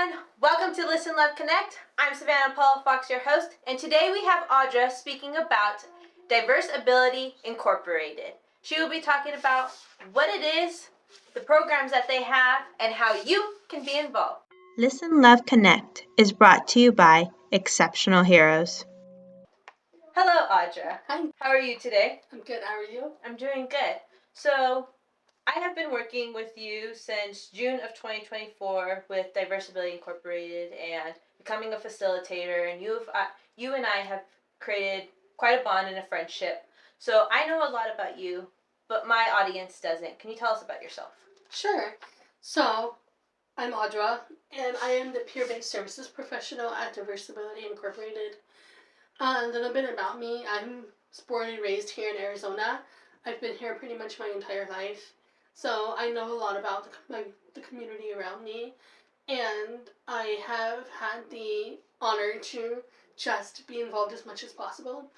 everyone, welcome to Listen, Love, Connect. I'm Savanna Paul Fox, your host, and today we have Audra speaking about Disabilities Incorporated. She will be talking about what it is, the programs that they have, and how you can be involved. Listen, Love, Connect is brought to you by Exceptional Heroes. Hello, Audra. Hi. How are you today? I'm good. How are you? I'm doing good. So, I have been working with you since June of 2024 with Disabilities Incorporated and becoming a facilitator, and you and I have created quite a bond and a friendship. So I know a lot about you, but my audience doesn't. Can you tell us about yourself? Sure. So, I'm Audra, and I am the peer-based services professional at Disabilities Incorporated. A little bit about me. I'm born and raised here in Arizona. I've been here pretty much my entire life. So I know a lot about the community around me, and I have had the honor to just be involved as much as possible.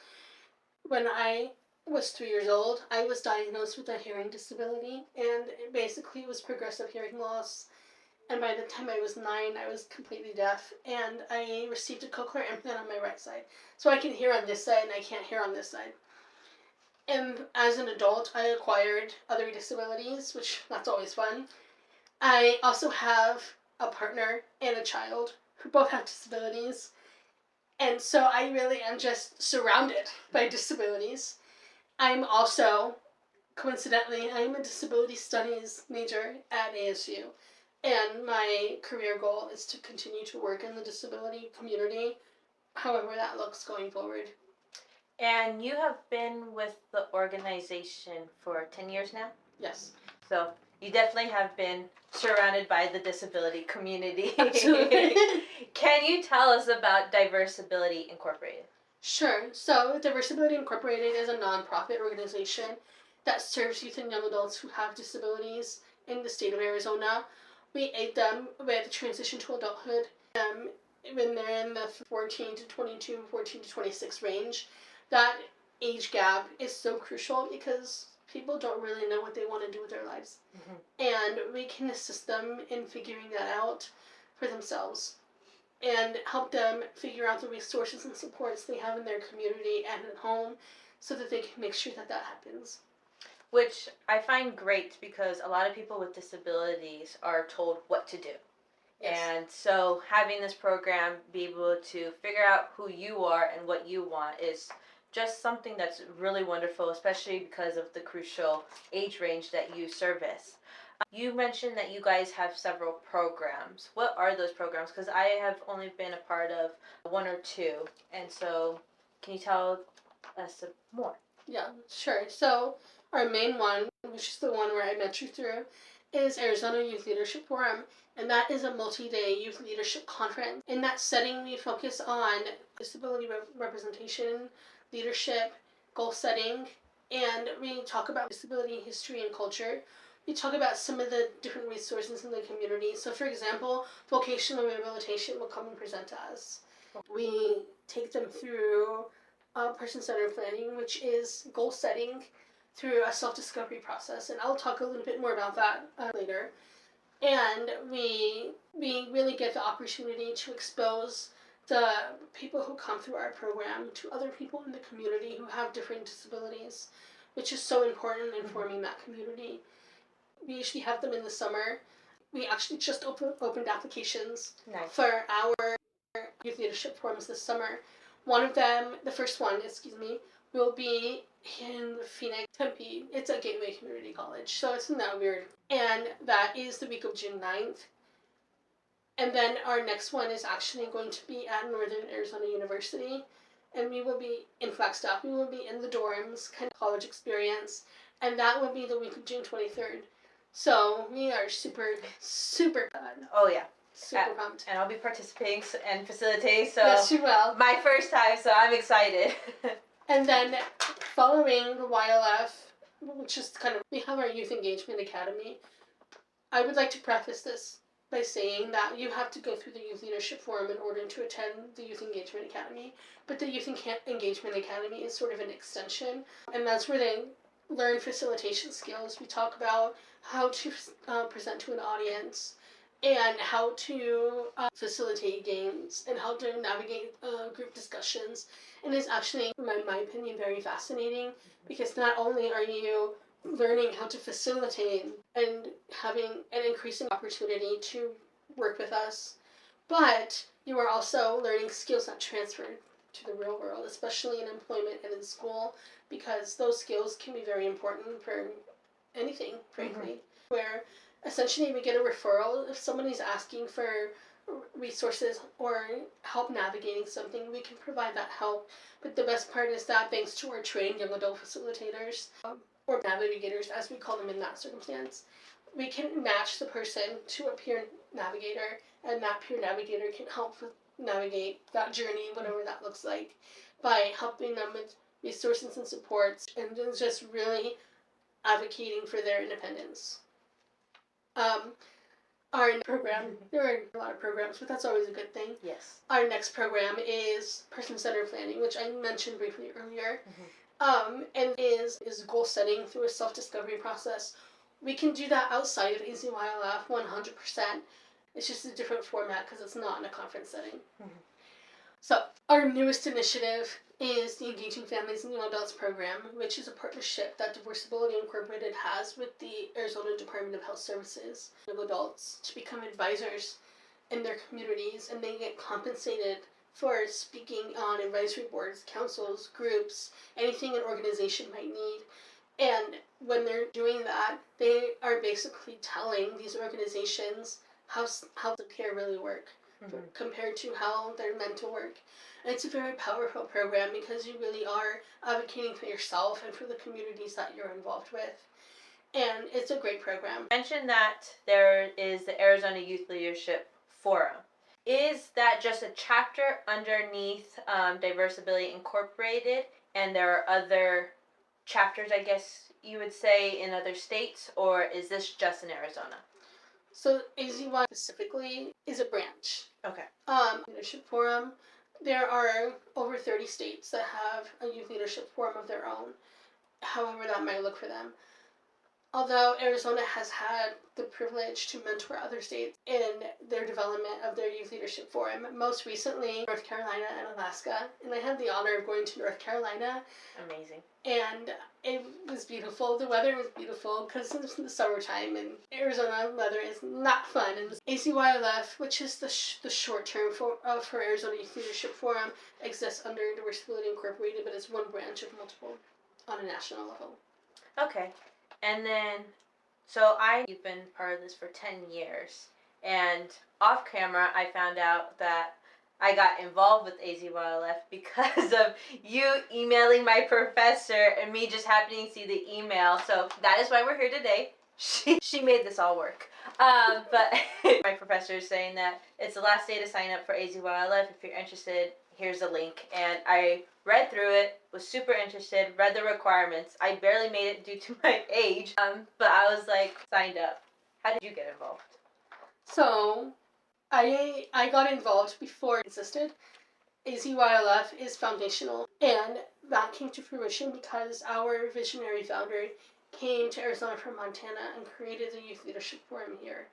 When I was 3 years old, I was diagnosed with a hearing disability, and it basically was progressive hearing loss. And by the time I was 9, I was completely deaf, and I received a cochlear implant on my right side. So I can hear on this side, and I can't hear on this side. And as an adult, I acquired other disabilities, which that's always fun. I also have a partner and a child who both have disabilities. And so I really am just surrounded by disabilities. I'm also, coincidentally, I'm a disability studies major at ASU. And my career goal is to continue to work in the disability community, however that looks going forward. And you have been with the organization for 10 years now? Yes. So you definitely have been surrounded by the disability community. Absolutely. Can you tell us about Disabilities Incorporated? Sure. So Disabilities Incorporated is a nonprofit organization that serves youth and young adults who have disabilities in the state of Arizona. We aid them with transition to adulthood when they're in the 14 to 22, 14 to 26 range. That age gap is so crucial because people don't really know what they want to do with their lives. Mm-hmm. And we can assist them in figuring that out for themselves and help them figure out the resources and supports they have in their community and at home so that they can make sure that that happens. Which I find great because a lot of people with disabilities are told what to do. Yes. And so having this program be able to figure out who you are and what you want is just something that's really wonderful, especially because of the crucial age range that you service. You mentioned that you guys have several programs. What are those programs? Because I have only been a part of one or two. And so can you tell us more? Yeah, sure. So our main one, which is the one where I met you through, is Arizona Youth Leadership Forum. And that is a multi-day youth leadership conference. In that setting, we focus on disability representation, leadership, goal setting, and we talk about disability history and culture. We talk about some of the different resources in the community. So, for example, vocational rehabilitation will come and present to us. We take them through person-centered planning, which is goal setting through a self-discovery process. And I'll talk a little bit more about that later. And we really get the opportunity to expose the people who come through our program to other people in the community who have different disabilities, which is so important in forming that community. We usually have them in the summer. We actually just opened applications for our youth leadership forums this summer. The first one, will be in Phoenix, Tempe. It's a gateway community college, so it's not weird. And that is the week of June 9th. And then our next one is actually going to be at Northern Arizona University. And we will be in Flagstaff. We will be in the dorms, kind of college experience. And that will be the week of June 23rd. So we are super, super fun. Oh, yeah. Super pumped. And I'll be participating and facilitating. So yes, you will. My first time, so I'm excited. And then following the YLF, which is we have our Youth Engagement Academy. I would like to preface this by saying that you have to go through the Youth Leadership Forum in order to attend the Youth Engagement Academy. But the Youth Engagement Academy is sort of an extension, and that's where they learn facilitation skills. We talk about how to present to an audience, and how to facilitate games and how to navigate group discussions. And it's actually, in my opinion, very fascinating because not only are you learning how to facilitate and having an increasing opportunity to work with us, but you are also learning skills that transfer to the real world, especially in employment and in school, because those skills can be very important for anything, frankly. Where essentially we get a referral if somebody's asking for resources or help navigating something, we can provide that help. But the best part is that thanks to our trained young adult facilitators, or navigators as we call them in that circumstance, we can match the person to a peer navigator, and that peer navigator can help navigate that journey, whatever that looks like, by helping them with resources and supports, and just really advocating for their independence. Our program, there are a lot of programs, but that's always a good thing. Yes. Our next program is person-centered planning, which I mentioned briefly earlier, and is goal setting through a self-discovery process. We can do that outside of AZYLF 100%. It's just a different format because it's not in a conference setting. So our newest initiative is the Engaging Families and Young Adults program, which is a partnership that Diversibility Incorporated has with the Arizona Department of Health Services of adults to become advisors in their communities, and they get compensated for speaking on advisory boards, councils, groups, anything an organization might need. And when they're doing that, they are basically telling these organizations how the care really work compared to how they're meant to work. And it's a very powerful program because you really are advocating for yourself and for the communities that you're involved with. And it's a great program. You mentioned that there is the Arizona Youth Leadership Forum. Is that just a chapter underneath Diversibility Incorporated, and there are other chapters, I guess you would say, in other states, or is this just in Arizona? So AZY specifically is a branch. Okay. Leadership Forum. There are over 30 states that have a youth leadership forum of their own, however that might look for them. Although Arizona has had the privilege to mentor other states in their development of their youth leadership forum, most recently North Carolina and Alaska, and I had the honor of going to North Carolina. Amazing. And it was beautiful. The weather was beautiful because it's in the summertime, and Arizona weather is not fun. And AZYLF, which is the short term for Arizona Youth Leadership Forum, exists under Diversibility Incorporated, but it's one branch of multiple on a national level. Okay. And then, you've been part of this for 10 years, and off camera I found out that I got involved with AZYLF because of you emailing my professor and me just happening to see the email. So that is why we're here today. She made this all work. But my professor is saying that it's the last day to sign up for AZYLF. If you're interested, here's the link. And I read through it, was super interested, read the requirements. I barely made it due to my age, but I was signed up. How did you get involved? So I got involved before it existed. AZYLF is foundational, and that came to fruition because our visionary founder came to Arizona from Montana and created the Youth Leadership Forum here.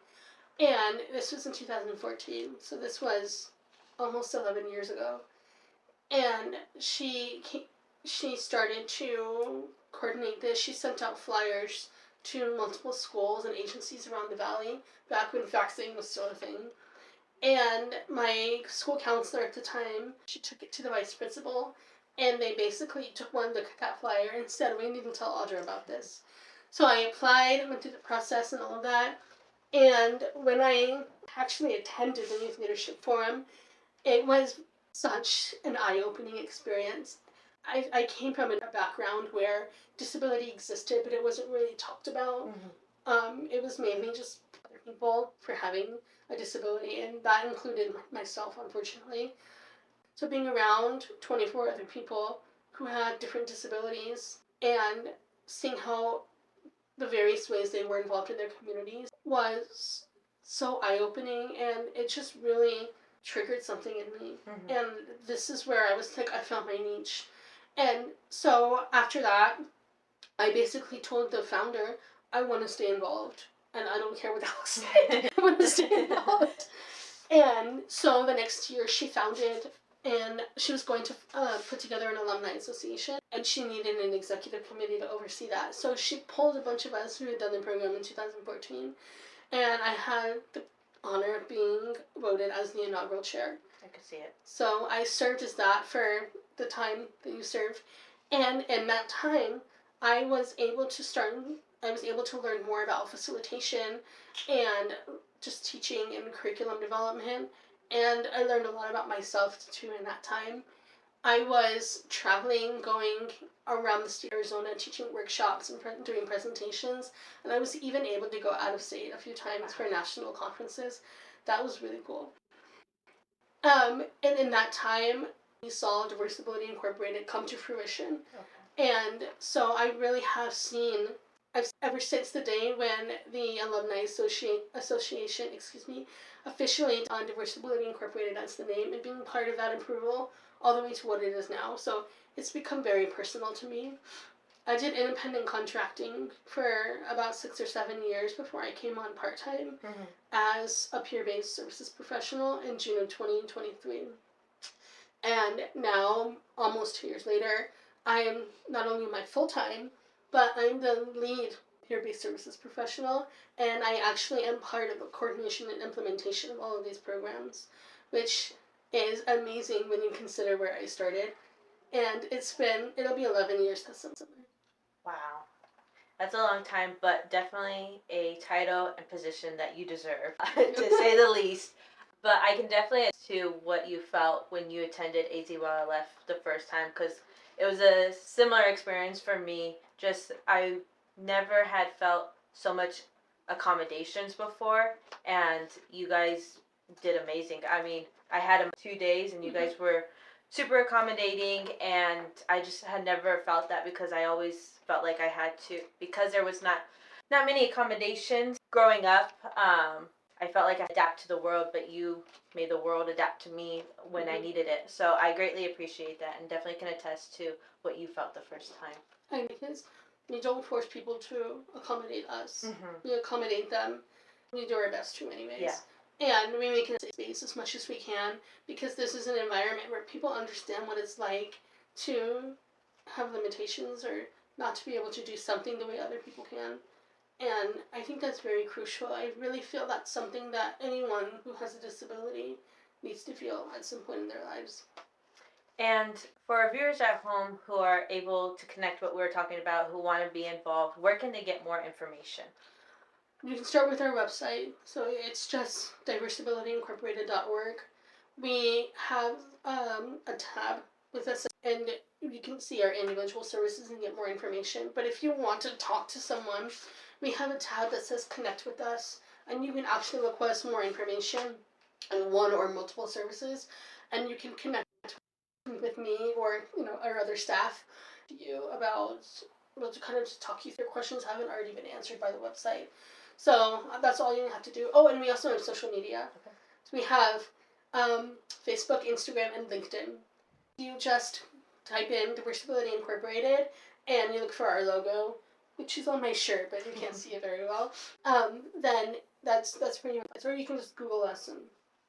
And this was in 2014, so this was almost 11 years ago. And she started to coordinate this. She sent out flyers to multiple schools and agencies around the valley back when faxing was still a thing. And my school counselor at the time, she took it to the vice principal, and they basically took one look at that flyer and said, we need to tell Audra about this. So I applied, went through the process and all of that. And when I actually attended the Youth Leadership Forum, it was such an eye-opening experience. I came from a background where disability existed, but it wasn't really talked about. It was mainly just other people for having a disability, and that included myself, unfortunately. So being around 24 other people who had different disabilities and seeing how the various ways they were involved in their communities was so eye-opening, and it just really triggered something in me. And this is where I was I found my niche. And so after that, I basically told the founder, I want to stay involved. and I don't care what that looks like. I'm going to stay involved. And so the next year she founded, and she was going to put together an alumni association, and she needed an executive committee to oversee that. So she pulled a bunch of us who had done the program in 2014, and I had the honor of being voted as the inaugural chair. I could see it. So I served as that for the time that you served, and in that time, I was able to learn more about facilitation and just teaching and curriculum development, and I learned a lot about myself too in that time. I was traveling, going around the state of Arizona, teaching workshops and doing presentations, and I was even able to go out of state a few times for national conferences. That was really cool. And in that time, we saw Disability Incorporated come to fruition. Okay. And so I really have seen, ever since the day when the Alumni Association, officially on Disability Incorporated as the name, and being part of that approval all the way to what it is now. So it's become very personal to me. I did independent contracting for about 6 or 7 years before I came on part-time as a peer-based services professional in June of 2023. And now, almost 2 years later, I am not only my full-time, but I'm the lead peer-based services professional, and I actually am part of the coordination and implementation of all of these programs, which is amazing when you consider where I started. And it'll be 11 years this summer. Wow. That's a long time, but definitely a title and position that you deserve, to say the least. But I can definitely add to what you felt when you attended AZYLF the first time, because it was a similar experience for me. Just, I never had felt so much accommodations before, and you guys did amazing. I mean, I had 2 days, and you guys were super accommodating, and I just had never felt that, because I always felt like I had to, because there was not many accommodations growing up. I felt like I adapt to the world, but you made the world adapt to me when I needed it. So I greatly appreciate that, and definitely can attest to what you felt the first time. And because we don't force people to accommodate us. We accommodate them. We do our best to anyways. Yeah. And we make it a space as much as we can, because this is an environment where people understand what it's like to have limitations or not to be able to do something the way other people can. And I think that's very crucial. I really feel that's something that anyone who has a disability needs to feel at some point in their lives. And for our viewers at home who are able to connect what we're talking about, who want to be involved, where can they get more information? You can start with our website. So it's just disabilityincorporated.org. We have a tab with us, and you can see our individual services and get more information. But if you want to talk to someone, we have a tab that says Connect with Us, and you can actually request more information on one or multiple services, and you can connect with me or our other staff to you about, to kind of just talk you through questions that haven't already been answered by the website. So that's all you have to do. Oh, and we also have social media. Okay. So we have Facebook, Instagram, and LinkedIn. You just type in Disability Incorporated, and you look for our logo, which is on my shirt, but you can't see it very well. Then that's pretty much it. Or you can just Google us, and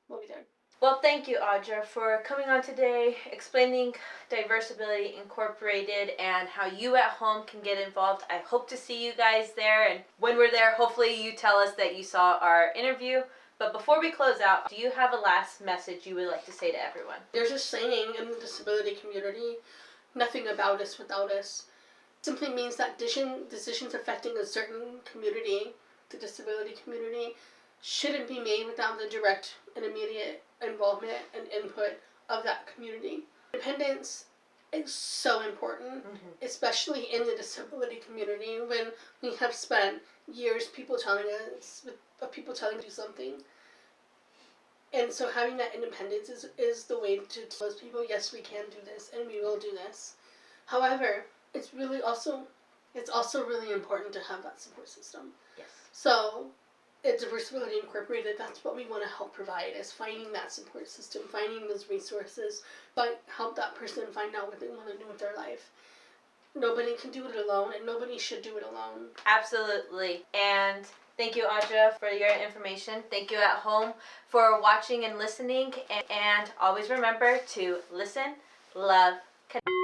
we'll be there. Well, thank you, Audra, for coming on today, explaining Disability Incorporated and how you at home can get involved. I hope to see you guys there, and when we're there, hopefully you tell us that you saw our interview. But before we close out, do you have a last message you would like to say to everyone? There's a saying in the disability community, nothing about us without us. It simply means that decisions affecting a certain community, the disability community, shouldn't be made without the direct and immediate involvement and input of that community. Independence is so important, especially in the disability community, when we have spent years people telling us to do something. And so having that independence is the way to tell those people, yes, we can do this and we will do this. However, it's also really important to have that support system. Yes. So at Disability Incorporated, that's what we want to help provide, is finding that support system, finding those resources, but help that person find out what they want to do with their life. Nobody can do it alone, and nobody should do it alone. Absolutely. And Thank you, Audra, for your information. Thank you at home for watching and listening. And always remember to listen, love, connect.